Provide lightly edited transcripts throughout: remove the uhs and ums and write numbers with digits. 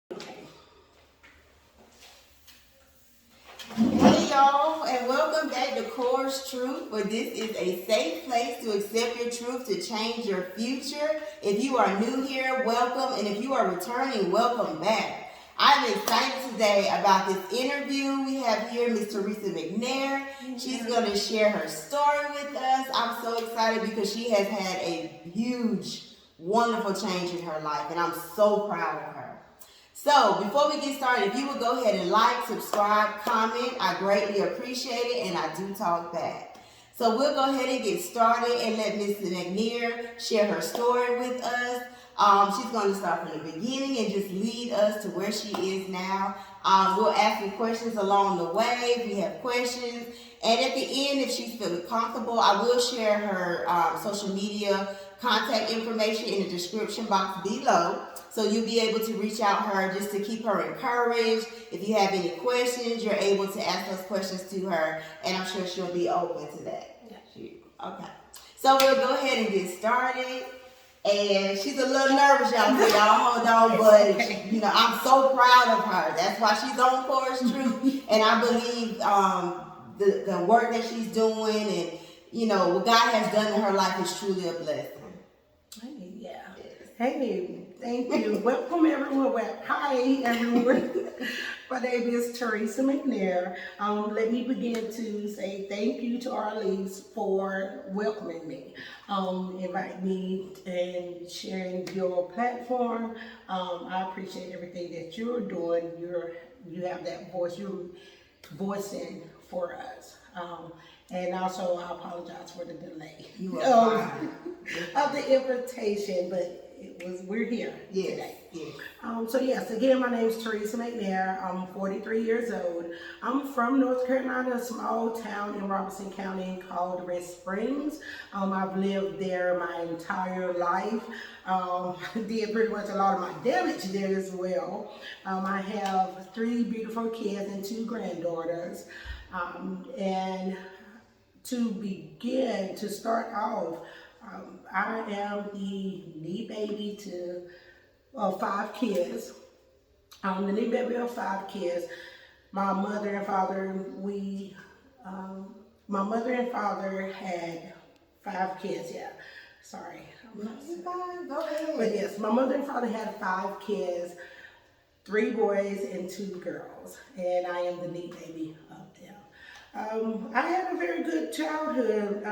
Hey y'all, and welcome back to CorasTruth, where this is a safe place to accept your truth to change your future. If you are new here, welcome, and if you are returning, welcome back. I'm excited today about this interview we have here, Miss Teresa McNair. She's going to share her story with us. I'm so excited because she has had a huge, wonderful change in her life, and I'm so proud of her. So, before we get started, if you would go ahead and like, subscribe, comment, I greatly appreciate it, and I do talk back. So, we'll go ahead and get started and let Ms. McNair share her story with us. She's going to start from the beginning and just lead us to where she is now. We'll ask her questions along the way if we have questions. And at the end, if she's feeling comfortable, I will share her social media contact information in the description box below. So you'll be able to reach out her just to keep her encouraged. If you have any questions, you're able to ask those questions to her, and I'm sure she'll be open to that. Okay. So we'll go ahead and get started. And she's a little nervous, y'all. So y'all hold on, but I'm so proud of her. That's why she's on CorasTruth, and I believe the work that she's doing and what God has done in her life is truly a blessing. Yeah. Hey, thank you. Welcome everyone. Hi everyone. My name is Teresa McNair. Let me begin to say thank you to Arlise for welcoming me, inviting me and sharing your platform. I appreciate everything that you're doing. You have that voice. You're voicing for us. And also, I apologize for the delay of the invitation, but we're here today. Yes. So yes, again, my name is Teresa McNair. I'm 43 years old. I'm from North Carolina, a small town in Robertson County called Red Springs. I've lived there my entire life. Did pretty much a lot of my damage there as well. I have 3 beautiful kids and 2 granddaughters. And to start off, I am the knee baby to 5 kids. I'm the knee baby of 5 kids. My mother and father, my mother and father had 5 kids. Yeah, sorry. Go ahead. But yes, my mother and father had 5 kids, 3 boys and 2 girls, and I am the knee baby of them. I had a very good childhood.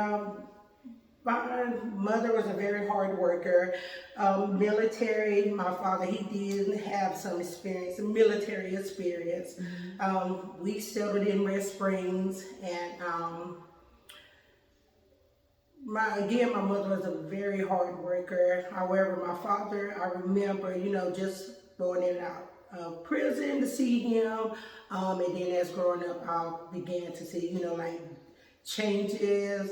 My mother was a very hard worker, military. My father, he did have some experience, military experience. We settled in Red Springs, and my mother was a very hard worker. However, my father, I remember, just going in and out of prison to see him. And then as growing up, I began to see, like changes,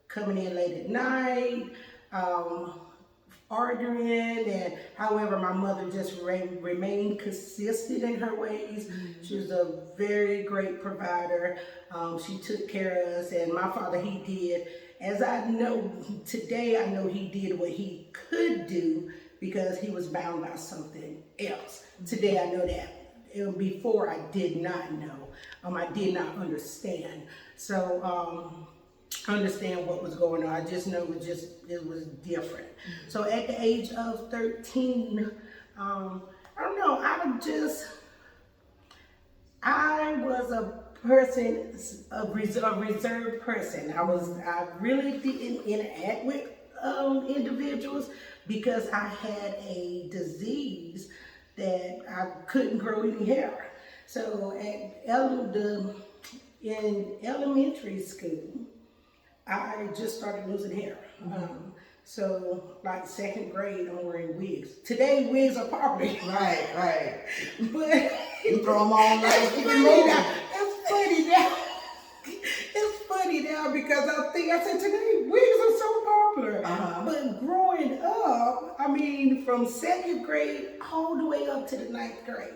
coming in late at night, arguing, and however, my mother just remained consistent in her ways. She was a very great provider. She took care of us, and my father, he did, as I know today, I know he did what he could do because he was bound by something else. Today I know that. Before I did not know. I did not understand. So understand what was going on. I just know it was different. So at the age of 13, I don't know, I was a person, a reserved person. I really didn't interact with individuals because I had a disease that I couldn't grow any hair. So in elementary school, I just started losing hair. So like 2nd grade, I'm wearing wigs. Today, wigs are popular. Right. But You throw them on like it's funny now because I said today wigs are so popular. But growing up, from 2nd grade all the way up to the 9th grade,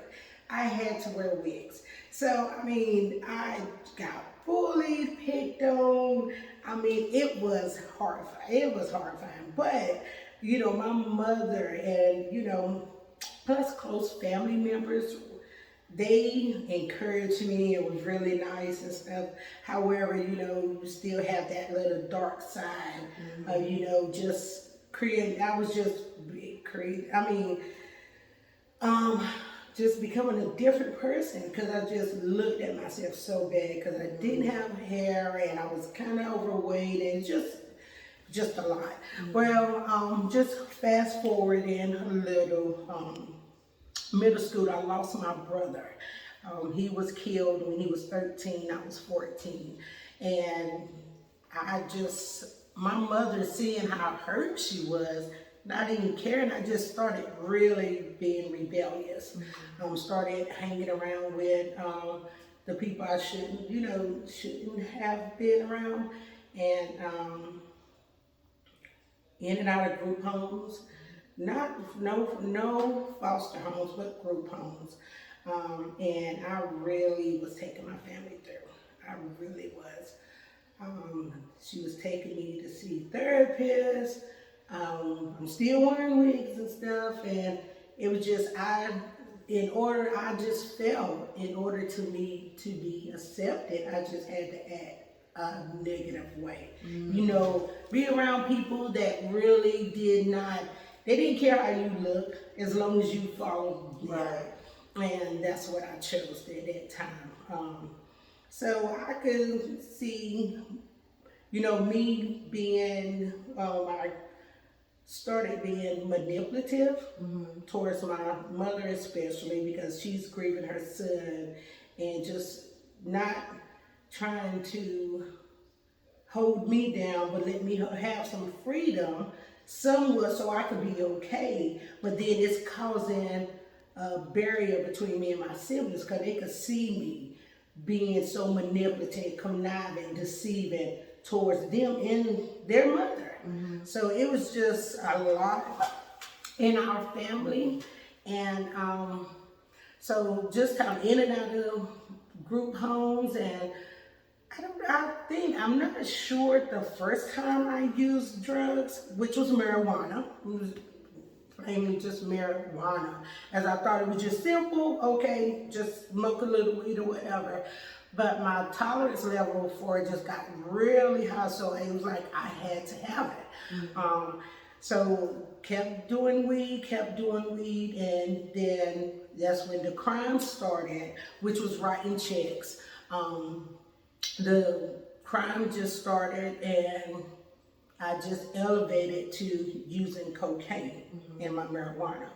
I had to wear wigs. So I got bullied, picked on. It was horrifying. But my mother and plus close family members, they encouraged me. It was really nice and stuff. However, you still have that little dark side of, just creating. I was just creating. I mean, just becoming a different person because I just looked at myself so bad because I didn't have hair and I was kind of overweight and just a lot. Well, just fast forward in a little. Middle school, I lost my brother. He was killed when he was 13, I was 14. And my mother seeing how hurt she was, not even caring, I just started really being rebellious. Started hanging around with the people I shouldn't have been around. And in and out of group homes. No foster homes, but group homes. And I really was taking my family through. I really was. She was taking me to see therapists. I'm still wearing wigs and stuff, and it was just I just felt in order to me to be accepted, I just had to act a negative way. Be around people that really they didn't care how you look as long as you followed them. Right. And that's what I chose at that time. So I could see, me being, I started being manipulative towards my mother especially because she's grieving her son and just not trying to hold me down but let me have some freedom somewhat so I could be okay, but then it's causing a barrier between me and my siblings because they could see me being so manipulative, conniving, deceiving towards them and their mother. So it was just a lot in our family, and so just kind of in and out of group homes. And I'm not sure the first time I used drugs, which was marijuana. It was plainly just marijuana. As I thought it was just simple, okay, just smoke a little weed or whatever. But my tolerance level for it just got really high, so it was like I had to have it. So kept doing weed, and then that's when the crime started, which was writing checks. The crime just started, and I just elevated to using cocaine in my marijuana.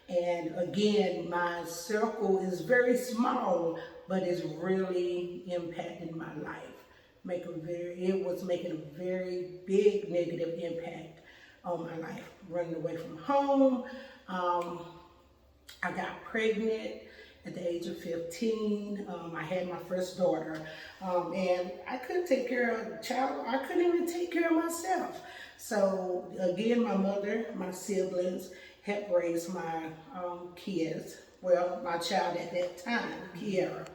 And again, my circle is very small, but it's really impacting my life. It was making a very big negative impact on my life. Running away from home. I got pregnant at the age of 15. I had my first daughter, and I couldn't take care of a child. I couldn't even take care of myself. So again, my mother, my siblings helped raise my kids. Well, my child at that time, Kiara,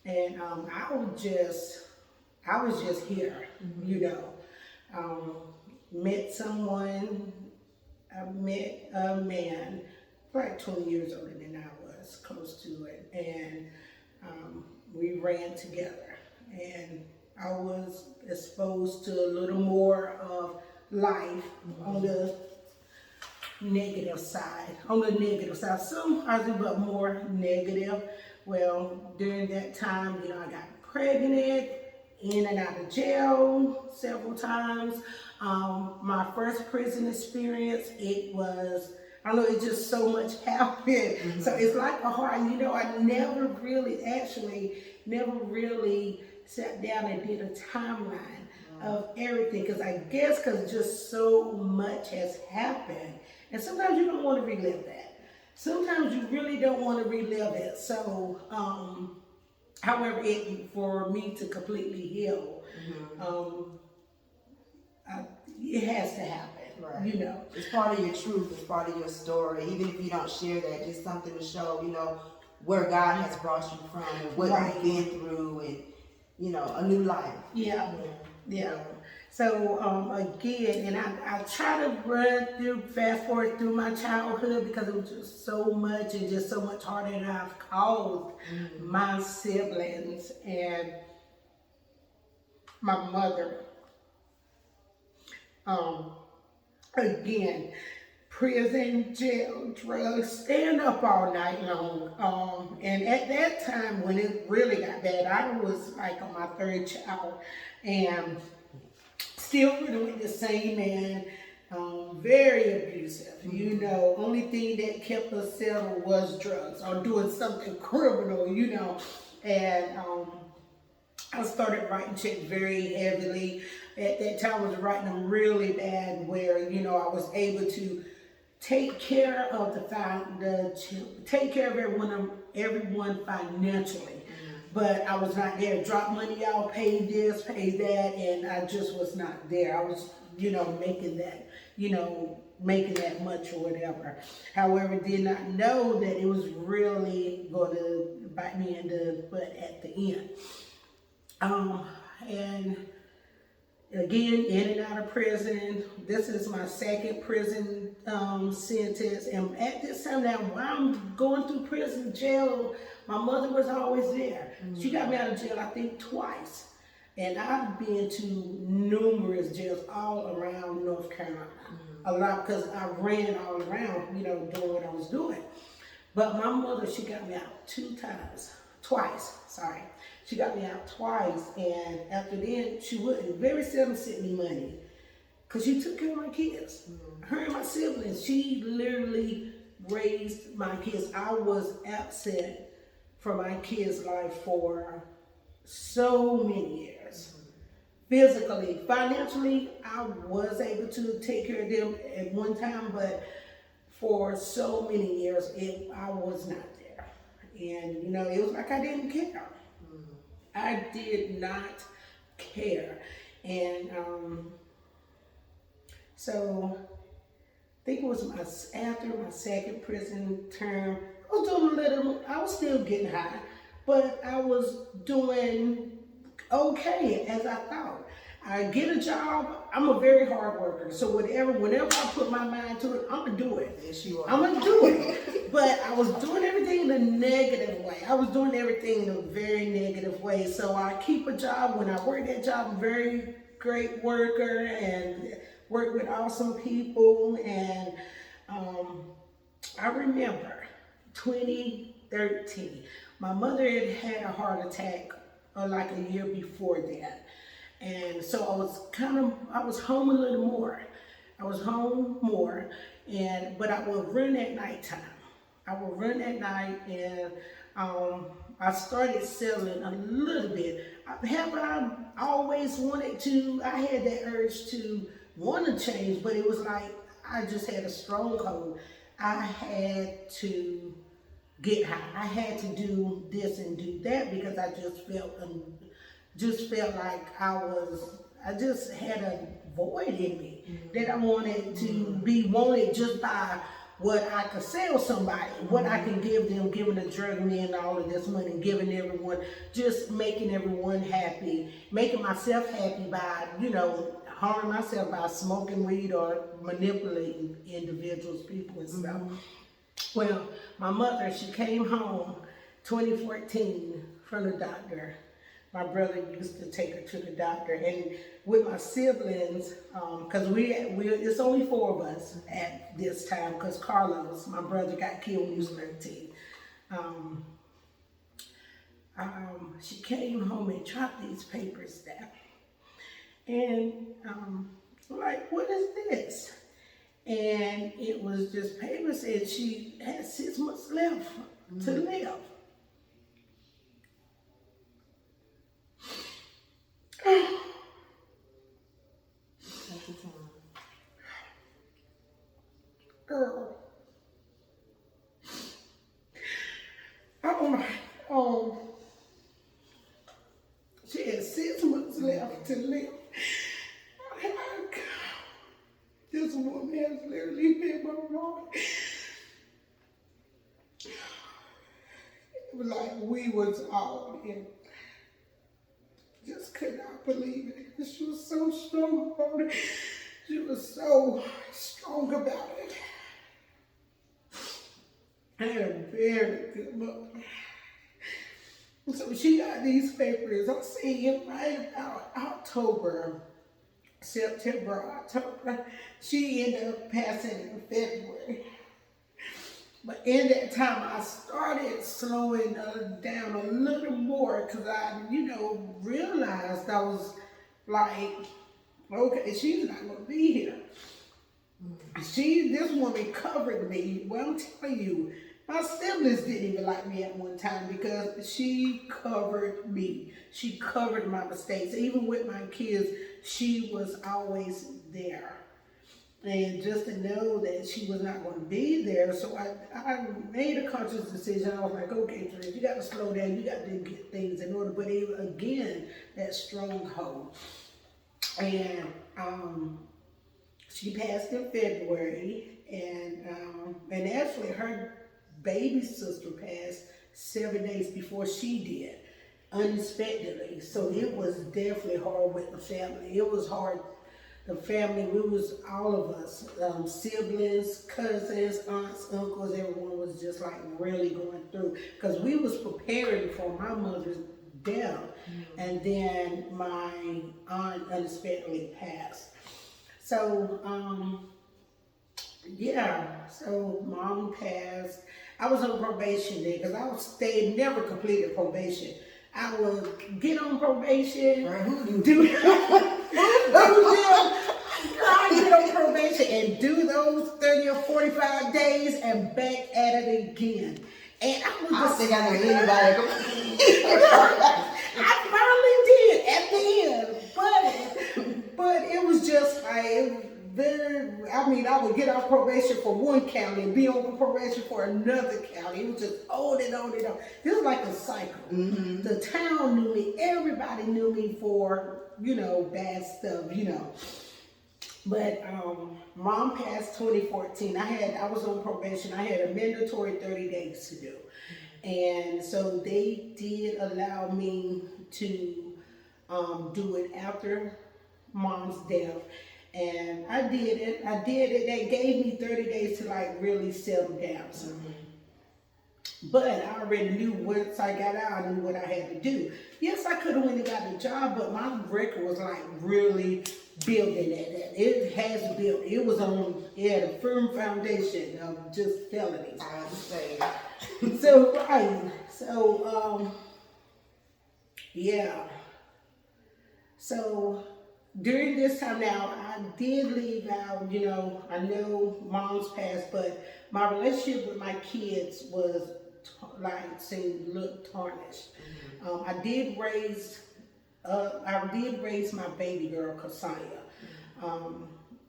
and I was just here, Met someone. I met a man, like 20 years older than I was, close to it, and we ran together, and I was exposed to a little more of life on the negative side. Some positive, but more negative. Well, during that time, I got pregnant, in and out of jail several times. My first prison experience, it just so much happened. So it's like a hard, I never really sat down and did a timeline of everything, because just so much has happened. And sometimes you don't want to relive that. Sometimes you really don't want to relive it. So, however, for me to completely heal, it has to happen. Right. It's part of your truth. It's part of your story. Even if you don't share that, just something to show, where God has brought you from and what you've been through, and a new life. Yeah. So again, and I try to fast forward through my childhood because it was just so much and just so much harder than I've caused my siblings and my mother. Um, again, prison, jail, drugs, staying up all night long. And at that time when it really got bad, I was like on my third child and still living with the same man, very abusive. You know, only thing that kept us settled was drugs or doing something criminal, you know. And I started writing checks very heavily. At that time, I was writing them really bad where, you know, I was able to take care of take care of everyone financially. But I was not there. Drop money out, pay this, pay that, and I just was not there. I was, you know, making that much or whatever. However, did not know that it was really going to bite me in the butt at the end. And again, in and out of prison. This is my second prison sentence. And at this time now, while I'm going through prison, jail, my mother was always there. She got me out of jail, I think, twice. And I've been to numerous jails all around North Carolina. A lot, because I ran all around, you know, doing what I was doing. But my mother, she got me out twice. She got me out twice, and after then, she wouldn't very seldom send me money, because she took care of my kids. Her and my siblings, she literally raised my kids. I was absent from my kids' life for so many years. Physically, financially, I was able to take care of them at one time, but for so many years, I was not there. And, you know, it was like I didn't care. I did not care. And so I think it was after my second prison term, I was still getting high, but I was doing okay as I thought. I get a job. I'm a very hard worker, so whenever I put my mind to it, I'm gonna do it. Yes, you are. I'm gonna do it. But I was doing everything in a negative way. I was doing everything in a very negative way. So I keep a job. When I work that job, I'm a very great worker and work with awesome people. And I remember 2013, my mother had a heart attack like a year before that. And so I was home a little more. I was home more, but I would run at nighttime. I would run at night, and I started selling a little bit. I always wanted to, I had that urge to want to change, but it was like I just had a stronghold. I had to get high. I had to do this and do that because I just felt like I just had a void in me that I wanted to be wanted just by what I could sell somebody, what I can give them, giving the drug men all of this money, giving everyone, just making everyone happy, making myself happy by, you know, harming myself by smoking weed or manipulating individuals, people and stuff. Well, my mother, she came home 2014 from the doctor. My brother used to take her to the doctor, and with my siblings, because it's only 4 of us at this time, because Carlos, my brother, got killed when he was 13. She came home and dropped these papers down, and I'm like, what is this? And it was just papers, and she had 6 months left to live. Girl. She had 6 months left to live. This woman has literally been my mom. It was like we was all in. just could not believe it. She was so strong about it. She was so strong about it. I had a very good mother. So she got these papers. I'm saying right about October. She ended up passing in February. But in that time, I started slowing down a little more because I, realized I was like, okay, she's not going to be here. This woman covered me. Well, I'm telling you, my siblings didn't even like me at one time because she covered me. She covered my mistakes. Even with my kids, she was always there. And just to know that she was not going to be there, so I made a conscious decision. I was like, okay, Teresa, you got to slow down. You got to get things in order. But again, that stronghold. And she passed in February, and actually her baby sister passed 7 days before she did, unexpectedly. So it was definitely hard with the family. It was hard. The family, we was all of us, siblings, cousins, aunts, uncles, everyone was just like really going through. Because we was preparing for my mother's death, and then my aunt unexpectedly passed. So, so mom passed. I was on probation then because never completed probation. I would get on probation, I get on probation and do those 30 or 45 days and back at it again. And I was just think I know anybody. I finally did at the end, but it was just like I would get on probation for one county and be on probation for another county. It was just on and on and on. This was like a cycle. Mm-hmm. The town knew me. Everybody knew me for, bad stuff, But mom passed 2014. I was on probation. I had a mandatory 30 days to do. And so they did allow me to do it after mom's death. And I did it. They gave me 30 days to like really settle down. But I already knew once I got out, I knew what I had to do. Yes, I could have went and got a job, but my record was like really building that. It has built. It was it had a firm foundation of just felonies. I understand. So, right. So, yeah. So, during this time now, I did leave out, I know mom's passed, but my relationship with my kids was looked tarnished. I did raise my baby girl, Kasaya.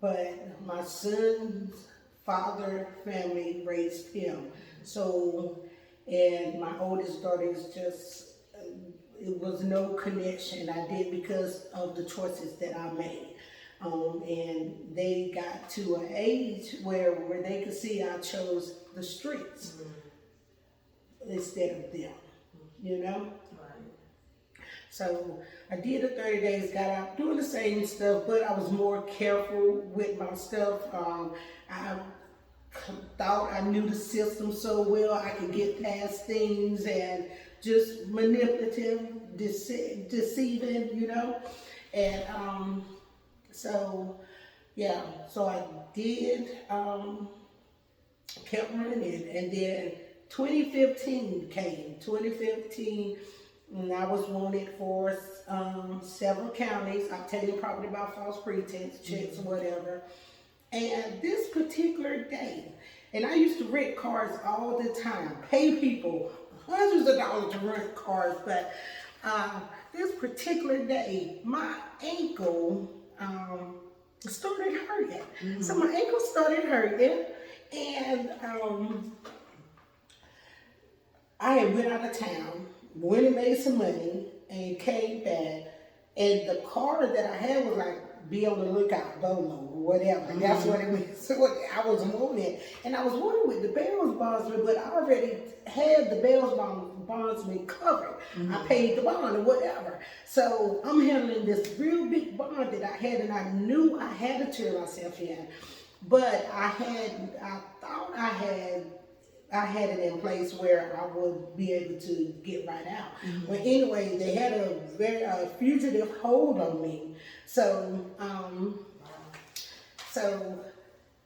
But my son's father family raised him. So, and my oldest daughter is just, it was no connection. I did because of the choices that I made. And they got to an age where they could see I chose the streets instead of them, Right. So I did the 30 days, got out doing the same stuff, but I was more careful with my stuff. I thought I knew the system so well I could get past things and just manipulative, deceiving, And so I did, kept running, and then 2015 came. 2015, and I was wanted for several counties, obtaining property by false pretense, checks, whatever. And this particular day, and I used to rent cars all the time, pay people hundreds of dollars to rent cars, but this particular day, my ankle started hurting. So my ankle started hurting, and I had went out of town, went and made some money, and came back, and the car that I had was like, be on the lookout, Bolo, or whatever. That's what it was. So I was wanted, and I was wanted with the bells bondsman, but I already had the bells bondsman covered. I paid the bond or whatever. So I'm handling this real big bond that I had, and I knew I had to turn myself in. But I thought I had it in place where I would be able to get right out. But anyway, they had a very fugitive hold on me. So so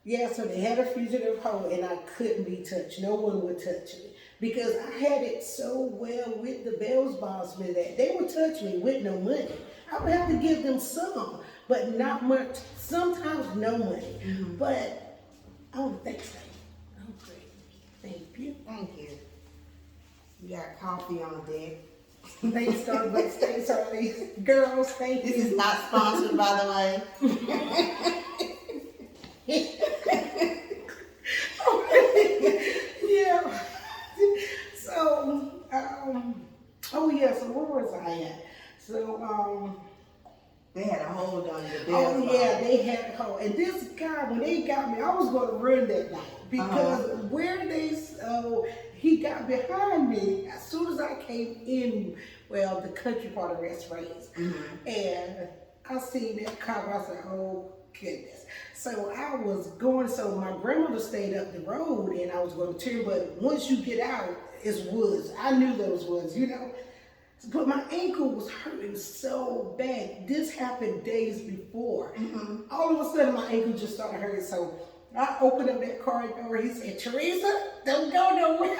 they had a fugitive hold, and I couldn't be touched. No one would touch me because I had it so well with the Bells bondsmen that they would touch me with no money. I would have to give them some, but not much. Sometimes no money. But thanks, babe. Oh, great. Thank you. Thank you. You got coffee on deck. Thanks, Starbucks. Thanks, Harley. Girls, thank This you. is not sponsored, by the way. Yeah. So, so where was I at? So, They had a hold on the oh Bells. yeah, they had a hold. And this guy, when they got me, I was going to run that night because he got behind me as soon as I came in, well, the country part of West Rays. And I seen that car, I said, oh goodness. So I was going, so my grandmother stayed up the road and I was going to turn, but once you get out, it's woods. I knew those woods, you know. But my ankle was hurting so bad. This happened days before. All of a sudden, my ankle just started hurting. So I opened up that car door. He said, Teresa, don't go nowhere.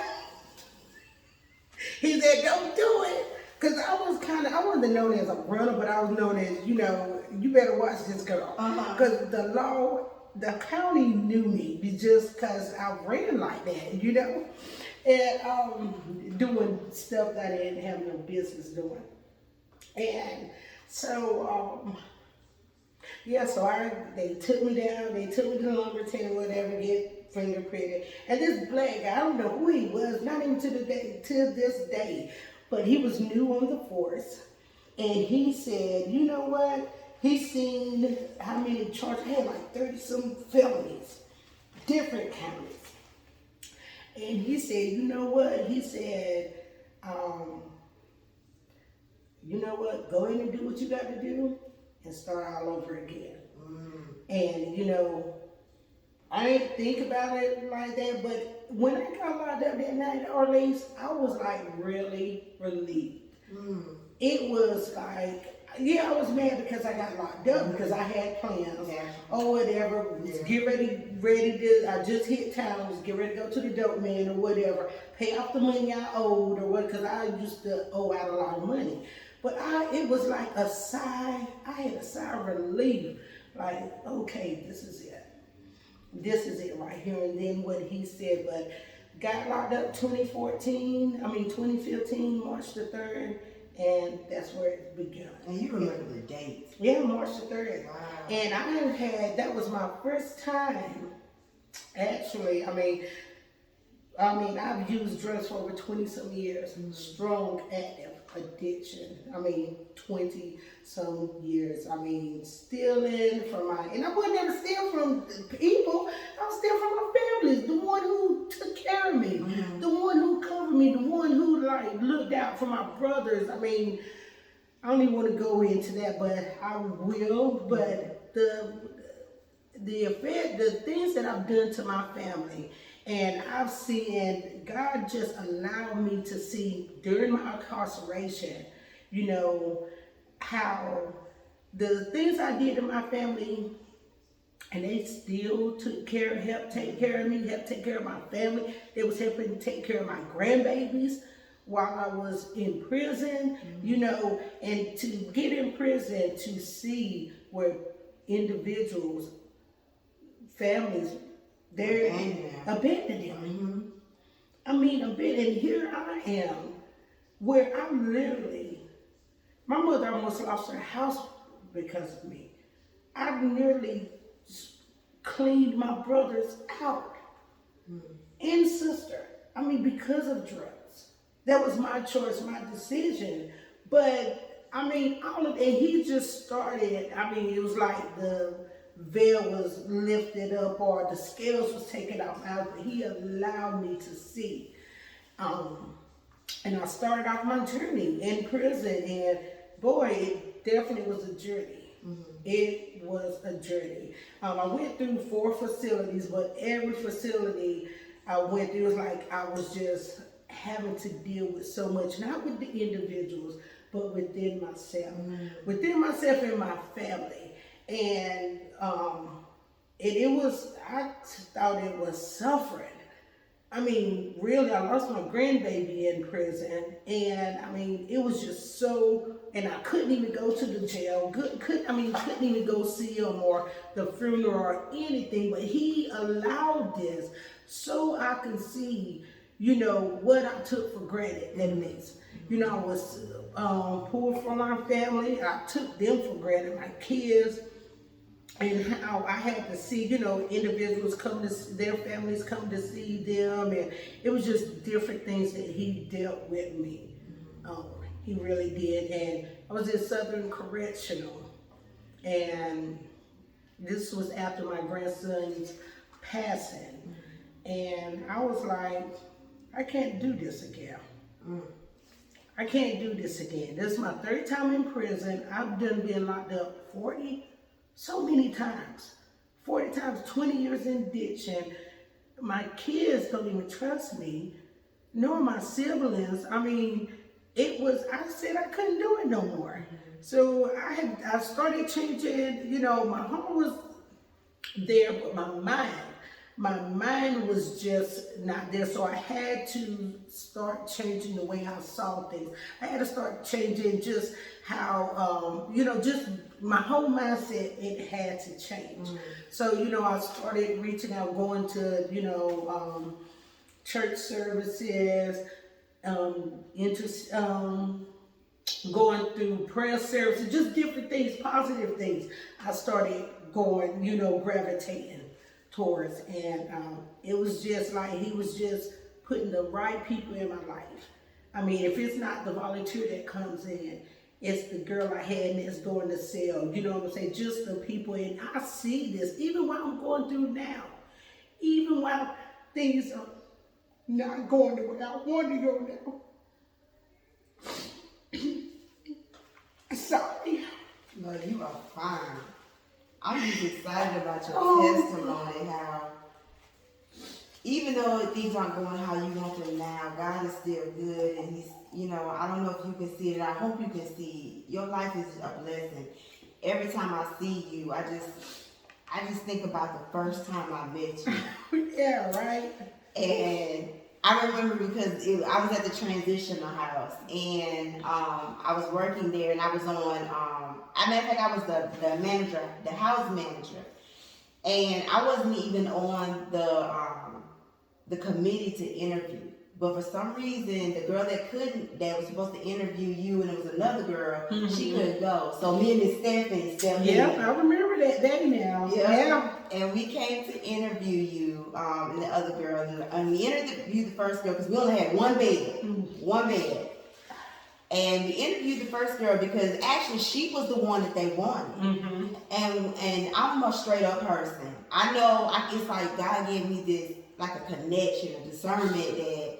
He said, don't do it. Because I wasn't known as a runner, but I was known as, you know, you better watch this girl. Because the county knew me just because I ran like that, you know. And doing stuff that I didn't have no business doing. And so, they took me down, they took me to the lumber town, whatever, get fingerprinted. And this black guy, I don't know who he was, not even to this day, but he was new on the force. And he said, you know what? He seen how many charges, I had like 30-some felonies, different counties. And he said, you know what? He said, you know what? Go in and do what you got to do and start all over again. And, you know, I didn't think about it like that, but when I got locked up that night at Orleans, I was like really relieved. It was like, yeah, I was mad because I got locked up because I had plans or whatever. Get ready to, I just hit town, just get ready to go to the dope man or whatever. Pay off the money I owed or what, because I used to owe out a lot of money. But it was like a sigh, I had a sigh of relief. Like, okay, this is it. This is it right here. And then what he said, but got locked up 2015, March the 3rd. And that's where it began. And you remember the date? Yeah, March the 3rd. Wow. And that was my first time, actually. I mean, I've used drugs for over 20-some years. Strong, active addiction. 20-some years. Stealing from and I wasn't ever steal from people. I was stealing from my families. The one who took care of me. The one who covered me. The one who looked out for my brothers. I don't even want to go into that, but I will. But the things that I've done to my family, and I've seen God just allow me to see during my incarceration, you know, how the things I did to my family, and they still helped take care of me, helped take care of my family. They was helping take care of my grandbabies while I was in prison, you know, and to get in prison to see where individuals, families, they're abandoned them. And here I am, where I'm literally, my mother almost lost her house because of me. I nearly cleaned my brothers out and sister. Because of drugs. That was my choice, my decision. But all of and he just started, it was like the veil was lifted up or the scales was taken off. He allowed me to see And I started off my journey in prison, and boy, it definitely was a journey. It was a journey. I went through 4 facilities, but every facility I went through was like I was just having to deal with so much, not with the individuals, but within myself and my family. And it was, I thought it was suffering. I mean, really, I lost my grandbaby in prison, and I mean, it was just so, and I couldn't even go to the jail, couldn't even go see him or the funeral or anything, but he allowed this so I could see, you know, what I took for granted in this. You know, I was poor from my family, I took them for granted, my kids, and how I had to see, you know, individuals come to their families come to see them, and it was just different things that he dealt with me. He really did. And I was in Southern Correctional, and this was after my grandson's passing, and I was like, I can't do this again. I can't do this again. This is my 3rd time in prison. I've done been locked up 40 so many times, 40 times, 20 years in ditch, and my kids don't even trust me, nor my siblings. I mean, I said I couldn't do it no more. So I started changing, you know, my home was there, but my mind was just not there. So I had to start changing the way I saw things. I had to start changing just how, you know, just my whole mindset, it had to change. So, you know, I started reaching out, going to, you know, church services, going through prayer services, just different things, positive things. I started going, you know, gravitating towards, and it was just like he was just putting the right people in my life. I mean, if it's not the volunteer that comes in, it's the girl I had next door in the cell, you know what I'm saying, just the people. And I see this even while I'm going through now, even while things are not going the way I want to go now. Sorry. No, you are fine. I'm just excited about your testimony, how even though things aren't going how you want them now, God is still good, and He's, you know, I don't know if you can see it. I hope you can see it. Your life is a blessing. Every time I see you, I just think about the first time I met you. Yeah, right. And I remember because I was at the transitional house, and I was working there, and I was on, matter of fact, I was the manager, the house manager, and I wasn't even on the committee to interview. But for some reason, the girl that was supposed to interview you, and it was another girl, she couldn't go. So me and Miss Stephanie stepped in. Yeah, I remember that day now. Yeah. And we came to interview you, and the other girl, and we interviewed the first girl because we only had one bed. And we interviewed the first girl because actually she was the one that they wanted. And I'm a straight up person. I know, it's like God gave me this, like a connection, a discernment that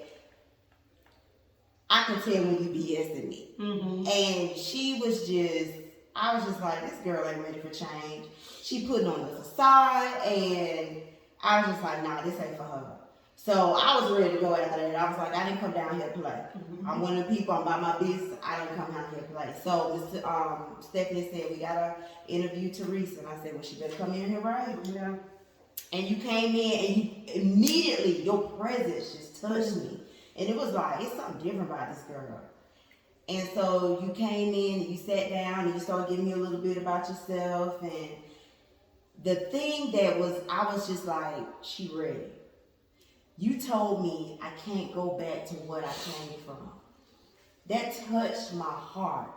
I can tell when you BSing me. And she was just, I was just like, this girl ain't ready for change. She putting on the facade, and I was just like, nah, this ain't for her. So I was ready to go after that. I was like, I didn't come down here to play. I'm one of the people, I'm about my business. I didn't come down here to play. So Stephanie said, we gotta interview Teresa. And I said, well, she better come in here, right? Yeah. And you came in, and you immediately, your presence just touched me. And it was like, it's something different about this girl. And so you came in, and you sat down, and you started giving me a little bit about yourself. And the thing that was, I was just like, she ready. You told me I can't go back to what I came from. That touched my heart.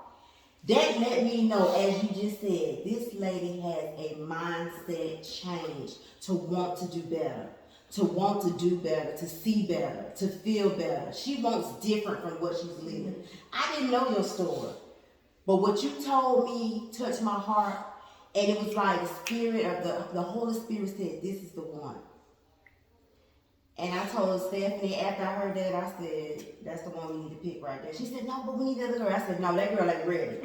That let me know, as you just said, this lady has a mindset change to want to do better, to see better, to feel better. She wants different from what she's living. I didn't know your story, but what you told me touched my heart, and it was like the spirit of the Holy Spirit said, this is the one. And I told Stephanie after I heard that, I said, that's the one we need to pick right there. She said, no, but we need the other girl. I said, no, that girl ain't ready.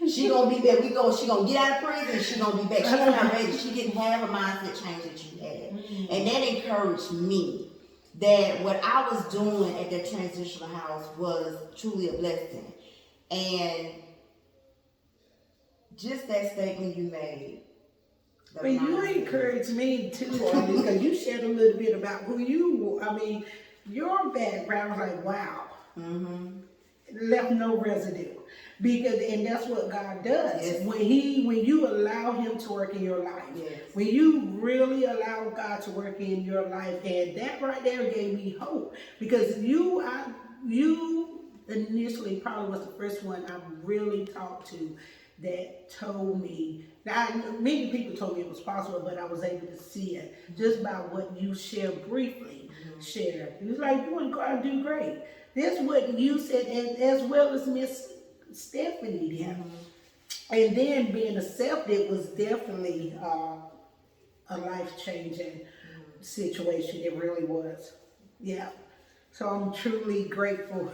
She gonna be there. She gonna get out of prison. She gonna be back. She's not ready. She didn't have a mindset change that you had. And that encouraged me that what I was doing at that transitional house was truly a blessing. And just that statement you made. But you encouraged me too, because you shared a little bit about who you were. I mean, your background was like, wow. Left no residue. And that's what God does. Yes. When you allow him to work in your life. Yes. When you really allow God to work in your life. And that right there gave me hope. Because you initially probably was the first one I really talked to that told me. Now, many people told me it was possible, but I was able to see it just by what you shared briefly. Shared. It was like, you want to go out and do great. That's what you said, and as well as Miss Stephanie did. And then being accepted was definitely a life-changing situation. It really was. Yeah. So I'm truly grateful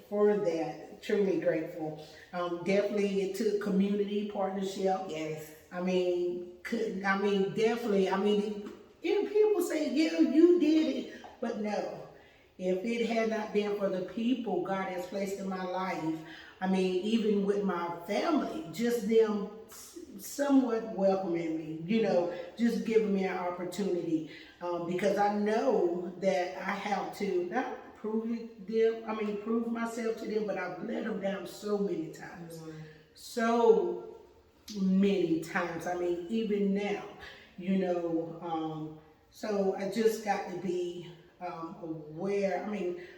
for that. Truly grateful. Definitely it took community partnership. Yes. Definitely. People say, yeah, you did it. But no. If it had not been for the people God has placed in my life, even with my family, just them somewhat welcoming me, just giving me an opportunity. Because I know that I have to not prove myself to them, but I've let them down so many times. So many times. Even now, so I just got to be aware.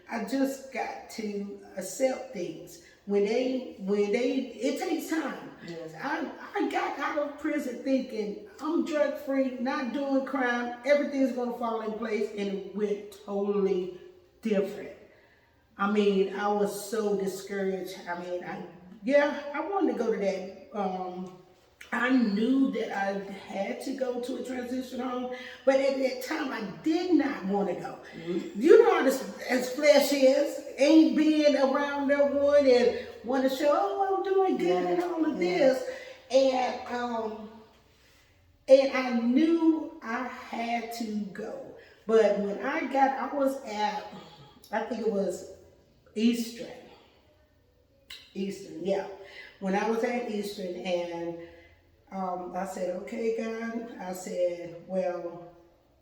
I just got to accept things when it takes time. Yes. I got out of prison thinking I'm drug free, not doing crime, everything's gonna fall in place, and it went totally different. I was so discouraged. I wanted to go to that. I knew that I had to go to a transition home, but at that time I did not want to go. You know how as flesh is, ain't being around no one and want to show, oh, I'm doing good and all of this. And I knew I had to go. But when I was at, I think it was Eastern, yeah. When I was at Eastern, and I said, okay, God. I said, well,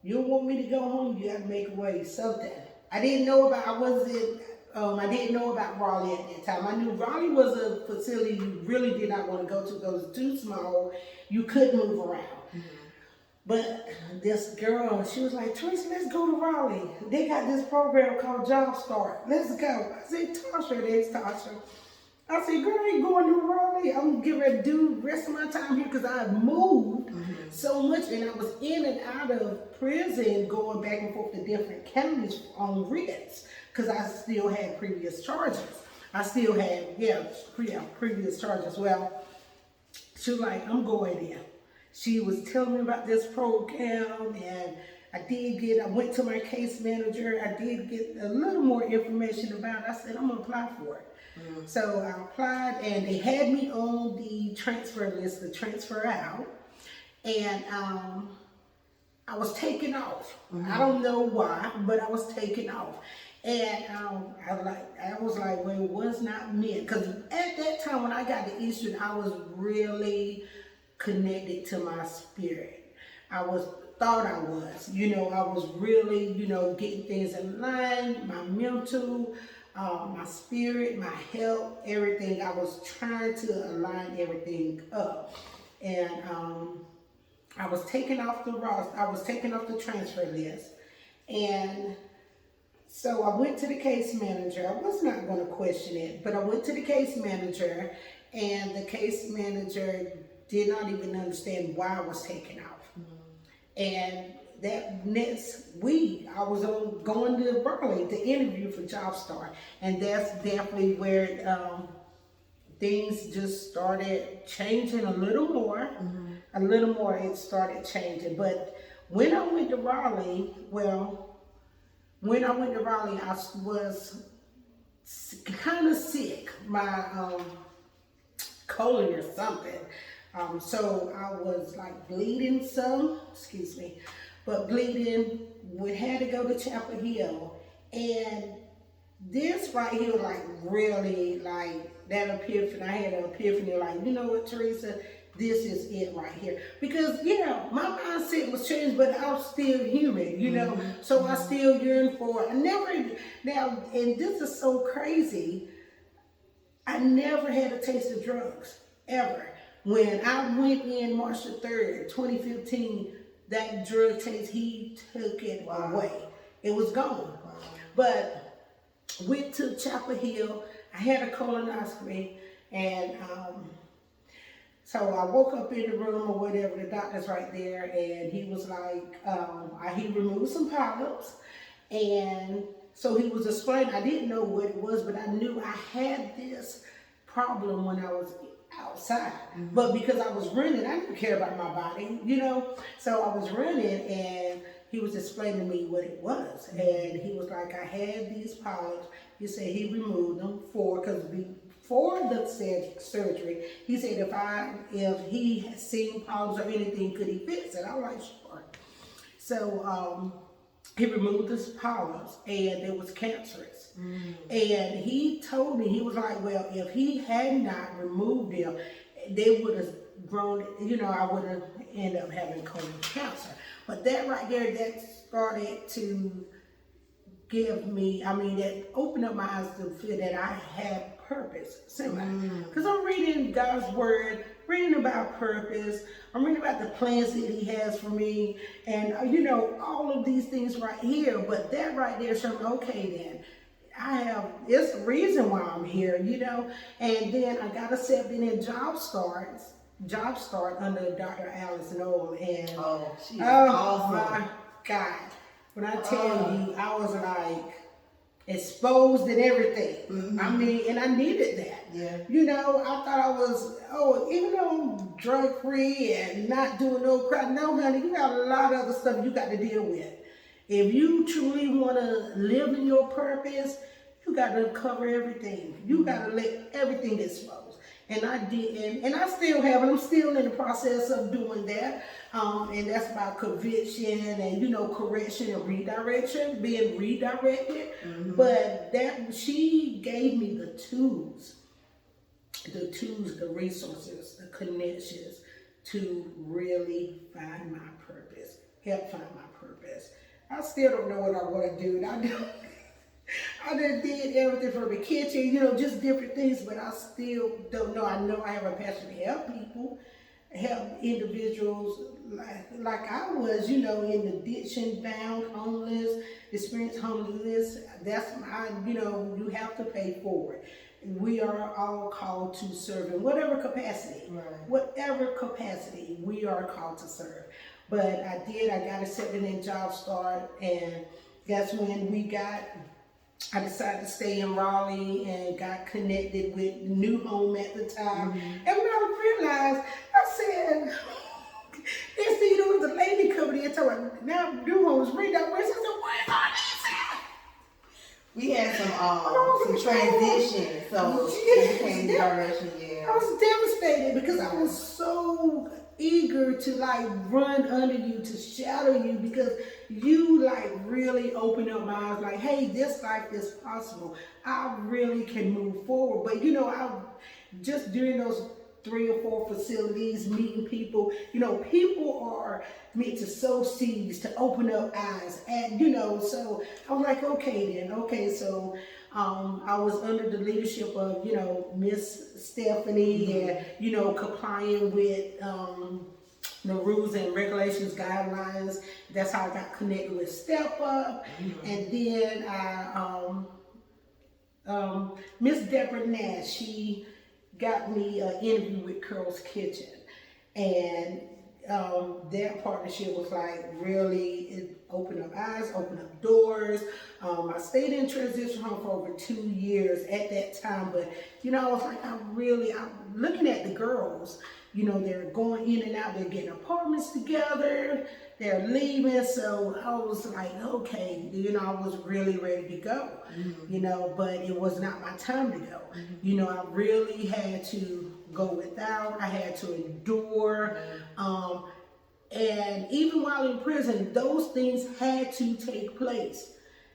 you want me to go home? You got to make a way, something. I didn't know about Raleigh at that time. I knew Raleigh was a facility you really did not want to go to because it was too small. You couldn't move around. But this girl, she was like, Teresa, let's go to Raleigh. They got this program called Job Start. Let's go. I said, Tasha, there's Tasha. I said, girl, I ain't going to Raleigh. I'm getting ready to do the rest of my time here because I moved so much, and I was in and out of prison going back and forth to different counties on writs because I still had previous charges. I still had, previous charges. Well, she was like, I'm going in. She was telling me about this program, and I went to my case manager. I did get a little more information about it. I said, I'm going to apply for it. So I applied, and they had me on the transfer list to transfer out, and I was taken off. I don't know why, but I was taken off. And I was like, well, it was not meant, because at that time when I got to Eastern, I was really connected to my spirit. I thought I was, I was really, getting things in line, my mental, my spirit, my health, everything. I was trying to align everything up. And I was taken off the roster. I was taken off the transfer list. And so I went to the case manager. I was not going to question it, but I went to the case manager, and the case manager did not even understand why I was taken off. And that next week, I was going to Raleigh to interview for Job Start, and that's definitely where things just started changing a little more. A little more, it started changing. But when I went to Raleigh, well, when I went to Raleigh, I was kind of sick. My colon or something. So I was like bleeding some, excuse me, but bleeding. We had to go to Chapel Hill, and this right here, like really, like that epiphany. I had an epiphany, like, you know what, Teresa, this is it right here. Because yeah, my mindset was changed, but I was still human, you know. So I still yearn for. I never now, and this is so crazy. I never had a taste of drugs, ever. When I went in March the 3rd, 2015, that drug taste, he took it away. It was gone. But went to Chapel Hill. I had a colonoscopy, and so I woke up in the room or whatever, the doctor's right there, and he was like, he removed some polyps, and so he was explaining, I didn't know what it was, but I knew I had this problem when I was outside. But because I was running, I didn't care about my body, you know? So I was running, and he was explaining to me what it was. And he was like, I had these polyps. He said he removed them because before the surgery, he said if he had seen polyps or anything, could he fix it? I was like, sure. So he removed his polyps, and it was cancerous. And he told me, he was like, well, if he had not removed them, they would have grown, you know, I would have ended up having colon cancer. But that right there, that started to give me, that opened up my eyes to feel that I had purpose. Because I'm reading God's word, reading about purpose, I'm reading about the plans that he has for me, and all of these things right here. But that right there showed me, okay then, it's the reason why I'm here, and then I got accepted in Job Start under Dr. Alice Noel, and she's awesome. My God, when I tell you, I was like exposed and everything. And I needed that. I thought I was, even though I'm drug free and not doing no crap, no honey, you got a lot of other stuff you got to deal with. If you truly want to live in your purpose, you got to cover everything. You got to let everything exposed. And I did, and I still have, and I'm still in the process of doing that. And that's about conviction and, correction and redirection, being redirected. But she gave me the tools, the resources, the connections to really find my purpose, help find my purpose. I still don't know what I want to do. I done did everything from the kitchen, just different things, but I still don't know. I know I have a passion to help people, help individuals like I was, in addiction bound, homeless, experienced homelessness. That's you have to pay for it. We are all called to serve in whatever capacity. Whatever capacity we are called to serve. But I got accepted in Job Start, and that's when I decided to stay in Raleigh and got connected with New Home at the time. And when I realized, I said, next thing you know, the lady coming in and told me, now New Home is redirected. I said, what is all this? We had some transition, so it became direction, I was devastated because I was so eager to run under you, to shadow you, because you really opened up my eyes, hey, this life is possible. I really can move forward. But I just during those 3 or 4 facilities, meeting people, people are meant to sow seeds, to open up eyes, and so I was like, okay, so I was under the leadership of Miss Stephanie, and complying with the rules and regulations, guidelines. That's how I got connected with Step Up. And then Miss Deborah Nash, she got me an interview with Carol's Kitchen, and that partnership was really, it opened up eyes, opened up doors. I stayed in transition home for over 2 years at that time, but I was I'm looking at the girls You know, they're going in and out, they're getting apartments together, they're leaving. So I was like, okay, you know, I was really ready to go, you know, but it was not my time to go. You know, I really had to go without, I had to endure. And even while in prison, those things had to take place.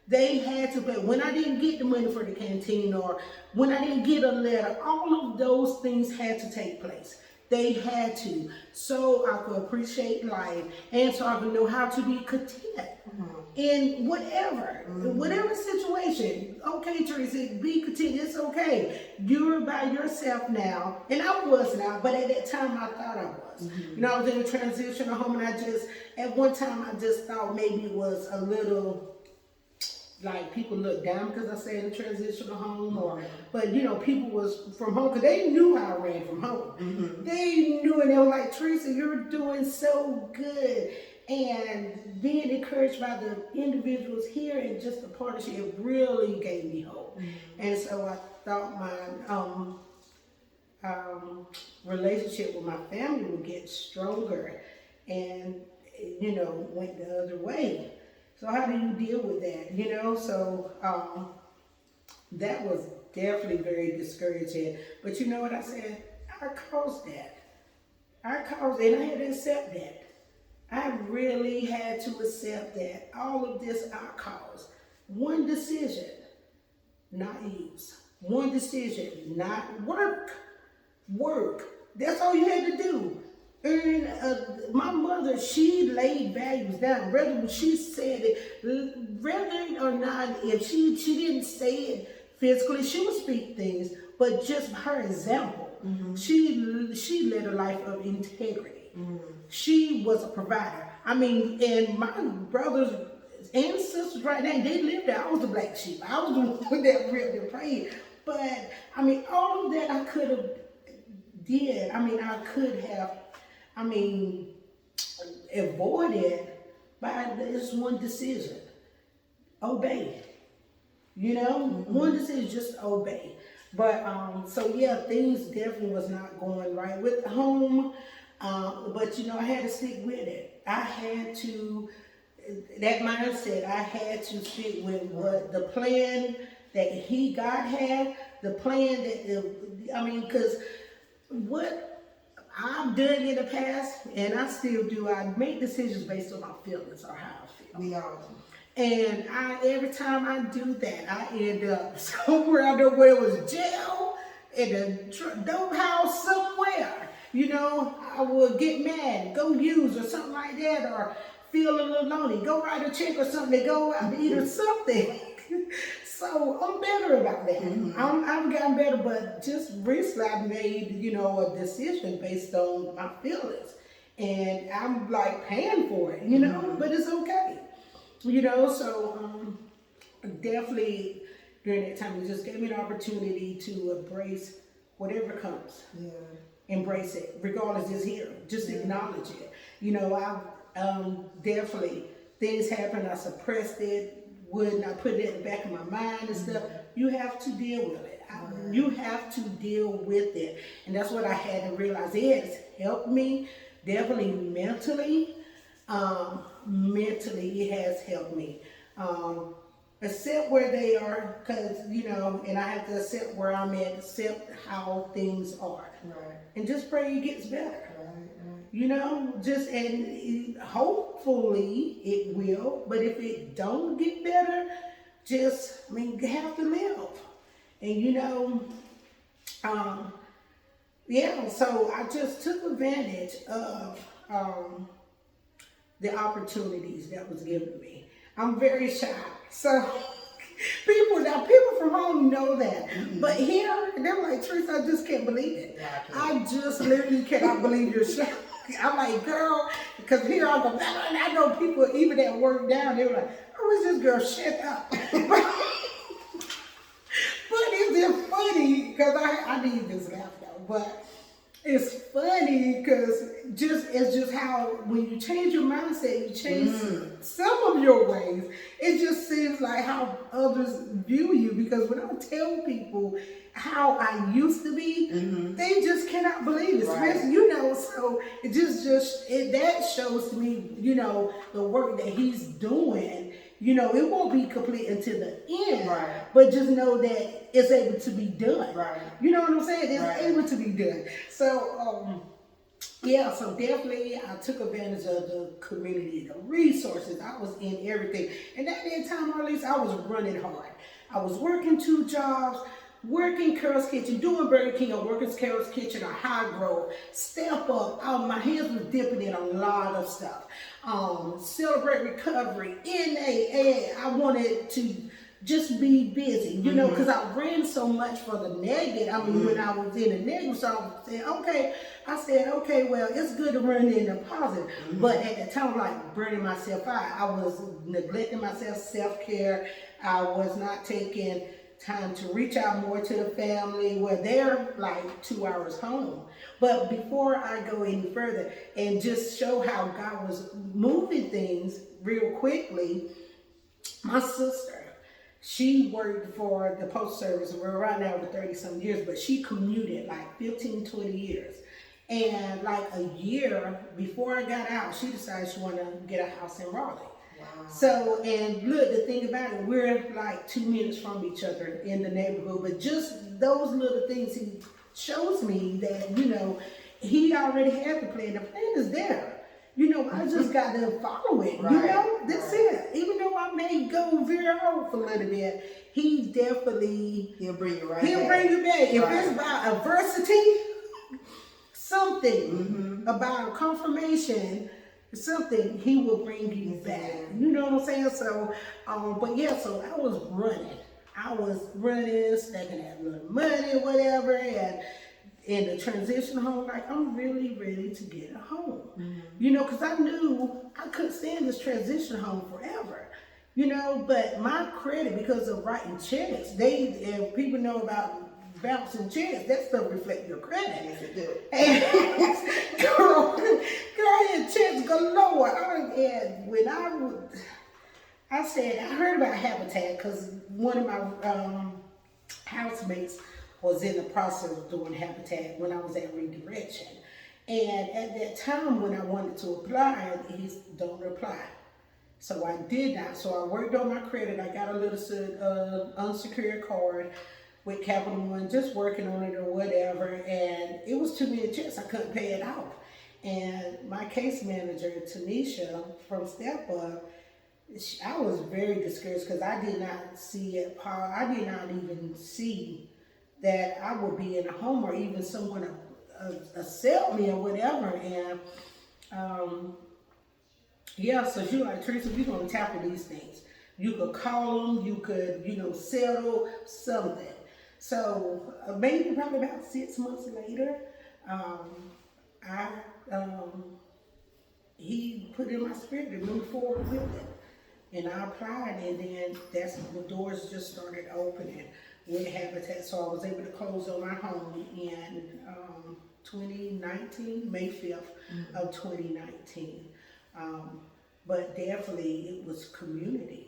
They had to pay. When I didn't get the money for the canteen or when I didn't get a letter, all of those things had to take place. They had to. So I could appreciate life and so I could know how to be content in whatever situation. Okay, Teresa, be content. It's okay. You're by yourself now. And I was not, but at that time I thought I was. You know, I was in a transitional home and at one time I just thought maybe it was a little, like people look down because I stay in a transitional home, but you know, people was from home because they knew how I ran from home. They knew, and they were like, Teresa, you're doing so good. And being encouraged by the individuals here and just the partnership really gave me hope. And so I thought my relationship with my family would get stronger, and you know, went the other way. So how do you deal with that? You know, so that was definitely very discouraging. But you know what I said? I caused that. And I had to accept that. I really had to accept that. All of this I caused. One decision, not use. One decision, not work. Work. That's all you had to do. And my mother, she laid values down. Whether she said it, whether or not, if she didn't say it physically, she would speak things, but just her example. She led a life of integrity. She was a provider. I mean, and my brothers and sisters right now, they lived there. I was the black sheep. I was the one that really prayed. But I mean, all of that I could have did. I mean, I could have. Avoided by this one decision. Obey. You know, one decision, just obey. But, so yeah, things definitely was not going right with home. But, you know, I had to stick with it. I had to, that mindset, I had to stick with what the plan that God had, the plan that, because what I've done in the past, and I still do, I make decisions based on my feelings or how I feel. We all do. And every time I do that, I end up somewhere, I don't know where it was, jail, in a dope house somewhere. You know, I would get mad, go use or something like that, or feel a little lonely, go write a check or something, go out to eat or something. So I'm better about that. I've gotten better, but just recently I made, you know, a decision based on my feelings. And I'm like paying for it, you know, but it's okay. You know, so definitely during that time, it just gave me the opportunity to embrace whatever comes. Yeah. Embrace it, regardless, just here, just acknowledge it. You know, I definitely, things happen, I suppressed it, would not put it in the back of my mind and stuff. You have to deal with it. You have to deal with it. And that's what I had to realize. It has helped me, definitely mentally. Mentally, it has helped me. Accept where they are, because, you know, and I have to accept where I'm at, accept how things are. Right. And just pray it gets better. You know, just, and hopefully it will, but if it don't get better, just, have to live. And you know, yeah, so I just took advantage of the opportunities that was given me. I'm very shy, so people from home know that. But here, they're like, Teresa, I just can't believe it. I just literally cannot believe you're shy. I'm like, girl, because here I go, and I know people even at work down, they were like, oh, is this girl, shut up. But it's just funny, because I need this laugh though. But It's funny because it's just how when you change your mindset, you change some of your ways. It just seems like how others view you. Because when I tell people how I used to be, they just cannot believe it. Right. Especially, so it that shows to me, the work that he's doing. It won't be complete until the end, Right. but just know that it's able to be done. Right. You know what I'm saying? It's Right. able to be done. So, yeah, so definitely I took advantage of the community, the resources. I was in everything. And at that time, or at least I was running hard. I was working 2 jobs, working Carol's Kitchen, doing Burger King, or working Carol's Kitchen, or High Grove, Step Up. My hands were dipping in a lot of stuff. Celebrate Recovery, NAA. I wanted to just be busy, because I ran so much for the negative. I mean, when I was in the negative, so I said, okay, well, it's good to run in the positive. But at the time, like burning myself out, I was neglecting myself, self-care. I was not taking time to reach out more to the family where they're like 2 hours home. But before I go any further and just show how God was moving things real quickly, my sister, she worked for the post service. We're right now over 30-some years, but she commuted like 15, 20 years. And like a year before I got out, she decided she wanted to get a house in Raleigh. Wow. So, and look, the thing about it, we're like 2 minutes from each other in the neighborhood, but just those little things, he shows me that, he already had the plan. The plan is there. I just got to follow it. Right. That's Right. it. Even though I may go veer off a little bit, he'll bring you right He'll back. bring you back. If Right. it's about adversity, something about confirmation, something, he will bring you back. You know what I'm saying? So, but yeah, so I was running, stacking that little money, whatever, and in the transition home, like, I'm really ready to get a home. Because I knew I couldn't stay in this transition home forever. But my credit, because of writing checks, and people know about bouncing checks, that stuff reflects your credit. Yes, it do. And girl, I had checks galore. And when I said, I heard about Habitat because one of my housemates was in the process of doing Habitat when I was at Redirection. And at that time when I wanted to apply, he don't reply. So I did not. So I worked on my credit. I got a little unsecured card with Capital One, just working on it or whatever. And it was too many checks. I couldn't pay it off. And my case manager, Tanisha from Step Up, I was very discouraged because I did not see it. I did not even see that I would be in a home or even someone accept me or whatever. And yeah, so she was like, Teresa, we're going to tackle these things. You could call them, you could, settle something. So maybe probably about 6 months later, he put in my spirit to move forward with it. And I applied, and then the doors just started opening with Habitat. So I was able to close on my home in 2019, May 5th of 2019. But definitely it was community.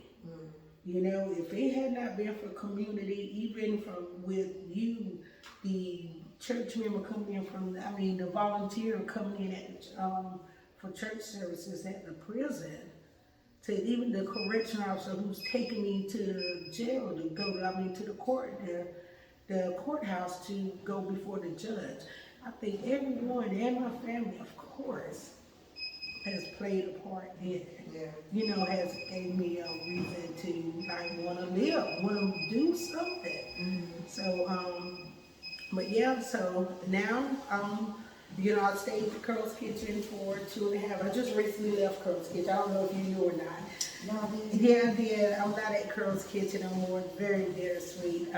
If it had not been for community, even with you, the church member coming in the volunteer coming in for church services at the prison, to even the correction officer who's taking me to the jail to go to the courthouse to go before the judge. I think everyone and my family, of course, has played a part in it. Yeah. Has gave me a reason to want to live, want to do something. So, but yeah, so now, I stayed at Carol's Kitchen for 2.5. I just recently left Carol's Kitchen. I don't know if you knew or not. No, Yeah, I did. I'm not at Carol's Kitchen anymore. Very bittersweet.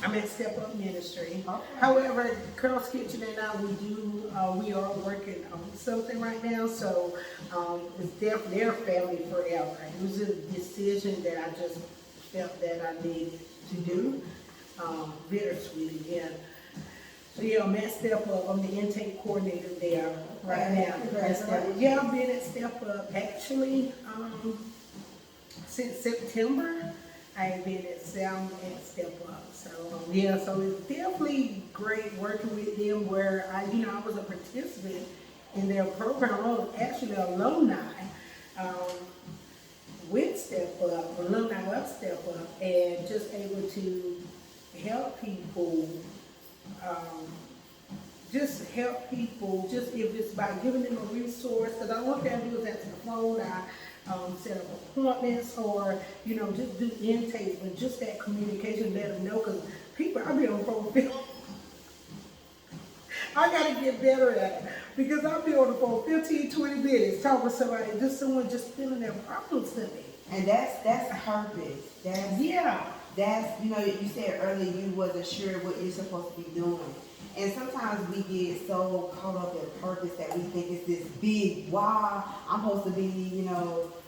I'm at Step Up Ministry. Okay. However, Carol's Kitchen and I, we are working on something right now. So it's definitely their family forever. It was a decision that I just felt that I needed to do. Bittersweet again. So yeah, I'm at Step Up. I'm the intake coordinator there right Okay, now. congratulations. Yeah, I've been at Step Up actually since September. I've been at Step Up. So yeah, so it's definitely great working with them. Where I was a participant in their program. I was actually an alumni with Step Up, alumni of Step Up, and just able to help people. Um, just help people, just if it's by giving them a resource, because I want them to do is answer the phone, set up appointments, or, just do intakes, but just that communication, let them know, because people, I be on the phone, I gotta get better at it, because I'll be on the phone 15, 20 minutes, talking to somebody, just someone just feeling their problems to me. And that's purpose. Yeah. That's, you said earlier you wasn't sure what you're supposed to be doing. And sometimes we get so caught up in purpose that we think it's this big, wow, I'm supposed to be,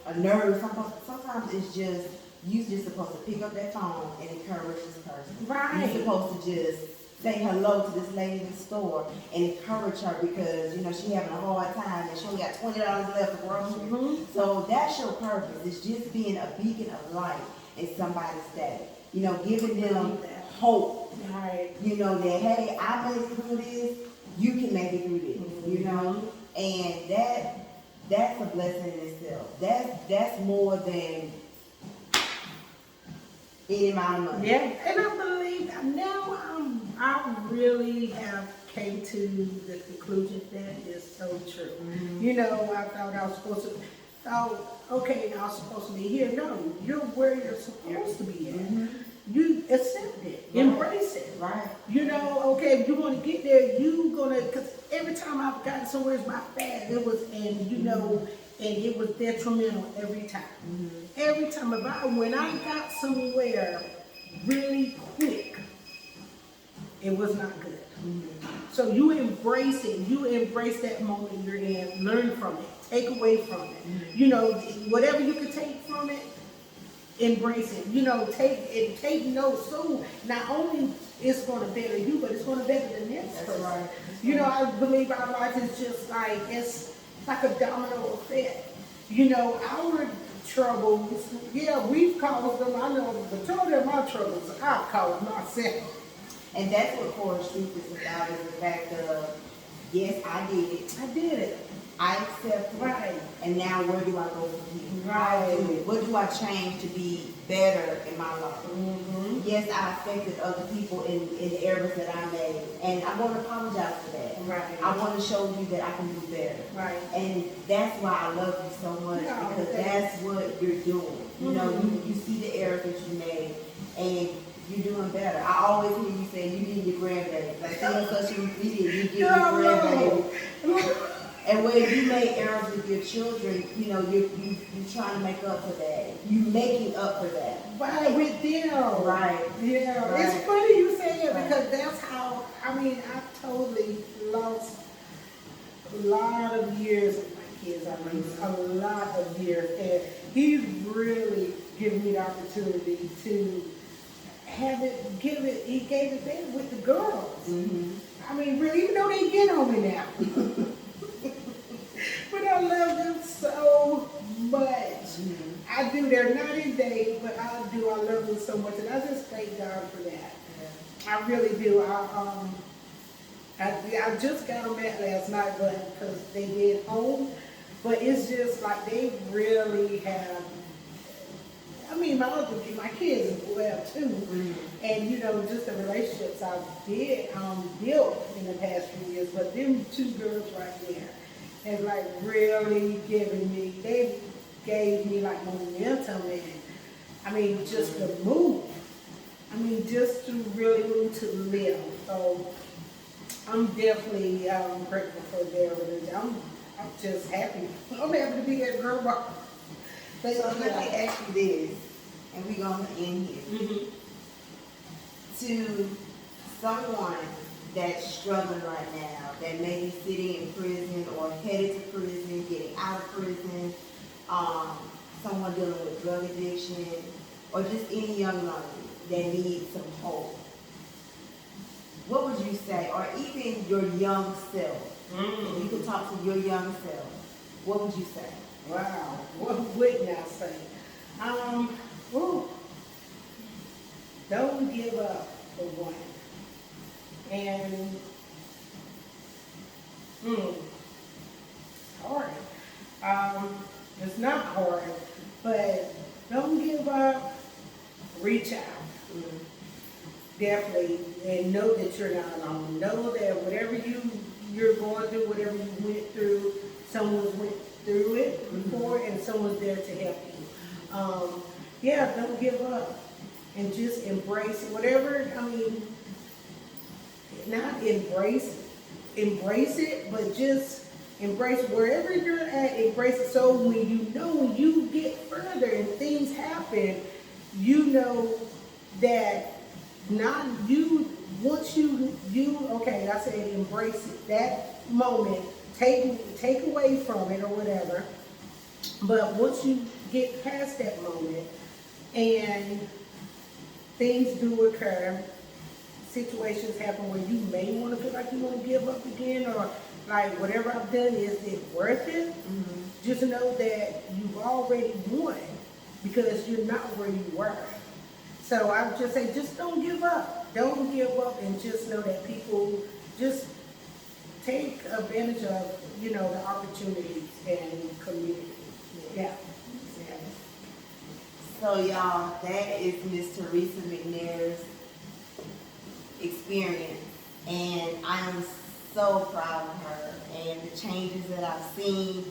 a nurse. Sometimes it's just, you just supposed to pick up that phone and encourage this person. Right. You're supposed to just say hello to this lady in the store and encourage her because, she having a hard time and she only got $20 left for groceries. Mm-hmm. So that's your purpose. It's just being a beacon of light in somebody's day. Giving them hope. Right. That, hey, I made it through this, you can make it through this, And that's a blessing in itself. That's more than any amount of money. Yeah, and I believe that now I really have came to the conclusion that is so true. Mm-hmm. I thought I was supposed to, okay, I was supposed to be here. No, you're where you're supposed to be at. Mm-hmm. You accept it, Right. embrace it. Right. Okay, if you want to get there, because every time I've gotten somewhere it's by fast, it was, and it was detrimental every time. Mm-hmm. Every time, when I got somewhere really quick, it was not good. Mm-hmm. So you embrace it. You embrace that moment you're in. Learn from it. Take away from it. Mm-hmm. Whatever you can take from it, embrace it. Take notes. So not only it's going to better you, but it's going to better the next person. Right. I believe our life is just like, it's like a domino effect. Our troubles, yeah, we've caused them. I know the majority of my troubles, I've caused myself. And that's what CorasTruth is about, is the fact of, yes, I did it. I did it. I accept it. Right. And now where do I go from here? Right. What do I change to be better in my life? Mm-hmm. Yes, I affected other people in the errors that I made. And I want to apologize for that. Right. I want to show you that I can do better. Right. And that's why I love you so much, Yeah, because that's what you're doing. You see the errors that you made, and you're doing better. I always hear you say you need your grandbaby. Like, see on social media, you get your grandbaby. And when you make errors with your children, you're trying to make up for that. You're making up for that. Right, with them. Right. Yeah. Right. It's funny you say it, Right. because that's how, I totally lost a lot of years with my kids. A lot of years. And he's really given me the opportunity to he gave it back with the girls. Mm-hmm. Really, even though they get on me now. But I love them so much. Mm-hmm. I do. They're not in date, but I do. I love them so much, and I just thank God for that. Yeah. I really do. I just got them back last night, but because they did home. But it's just like they really have. My kids as well too, and just the relationships I've built in the past few years. But them two girls right there have like really given me. They gave me like momentum, and just to move. Just to really move to live. So I'm definitely grateful for their religion. I'm just happy. I'm happy to be that girl. So let me ask you this, and we're going to end here. To someone that's struggling right now, that may be sitting in prison or headed to prison, getting out of prison, someone dealing with drug addiction, or just any young lady that needs some hope, what would you say, or even your young self? If you could talk to your young self, what would you say? Wow, what wouldn't I say? Ooh, don't give up for one. And, hard. It's not hard, but don't give up. Reach out. Definitely, and know that you're not alone. Know that whatever you're going through, whatever you went through, someone went through it before, and someone's there to help you. Yeah, don't give up, and just embrace it. Whatever, I mean, not embrace it, but just embrace wherever you're at. Embrace it. So when you get further and things happen, you know that not you. Once you okay, I said embrace it. That moment, take away from it or whatever. But once you get past that moment and things do occur, situations happen where you may want to feel like you want to give up again, or like whatever I've done, is it worth it? Just know that you've already won because you're not where you were. So I would just say, just don't give up. Don't give up, and just know that people just take advantage of, the opportunities and community. Yeah. So y'all, that is Miss Teresa McNair's experience, and I am so proud of her and the changes that I've seen.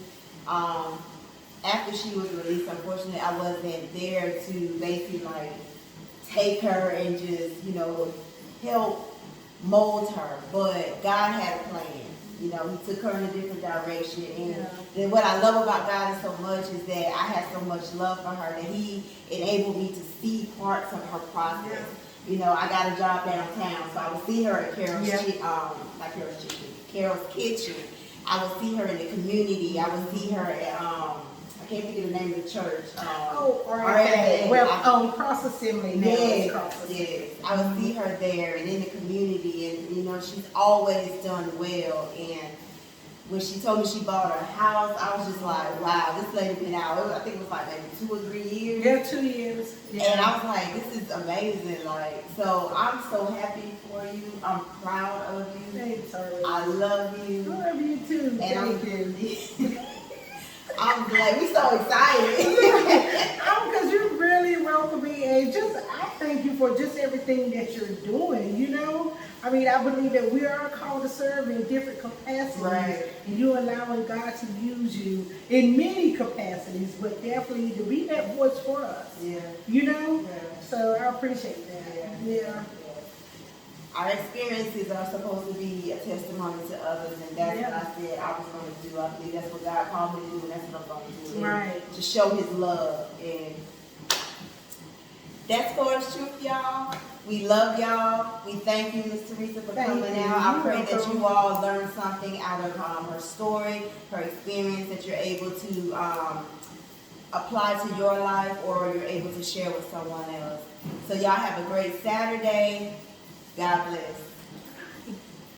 After she was released, unfortunately, I wasn't there to basically like take her and just, help mold her. But God had a plan. He took her in a different direction. And then what I love about God so much is that I have so much love for her that He enabled me to see parts of her process. I got a job downtown, so I would see her at Carol's Kitchen. I would see her in the community. I would see her at, I can't think of the name of the church. Cross Assembly now. Yes. I would see her there and in the community, and she's always done well. And when she told me she bought her house, I was just like, wow, this lady been out. I think it was like maybe 2 or 3 years. Yeah, 2 years. Yeah. And I was like, this is amazing. Like, so I'm so happy for you. I'm proud of you. Thanks, Harley. I love you. I love you too. And Thank you. I'm glad. We're so excited. Because you really welcome me, and I thank you for just everything that you're doing. I mean, I believe that we are called to serve in different capacities, right? And you're allowing God to use you in many capacities, but definitely to be that voice for us. Yeah. Yeah. So I appreciate that. Yeah. Our experiences are supposed to be a testimony to others, and that's what I said I was going to do. I believe that's what God called me to do, and that's what I'm going to do. Right. To show His love. And that's CorasTruth, y'all. We love y'all. We thank you, Miss Teresa, for coming out. I pray that you all learned something out of her story, her experience, that you're able to apply to your life, or you're able to share with someone else. So y'all have a great Saturday. God bless.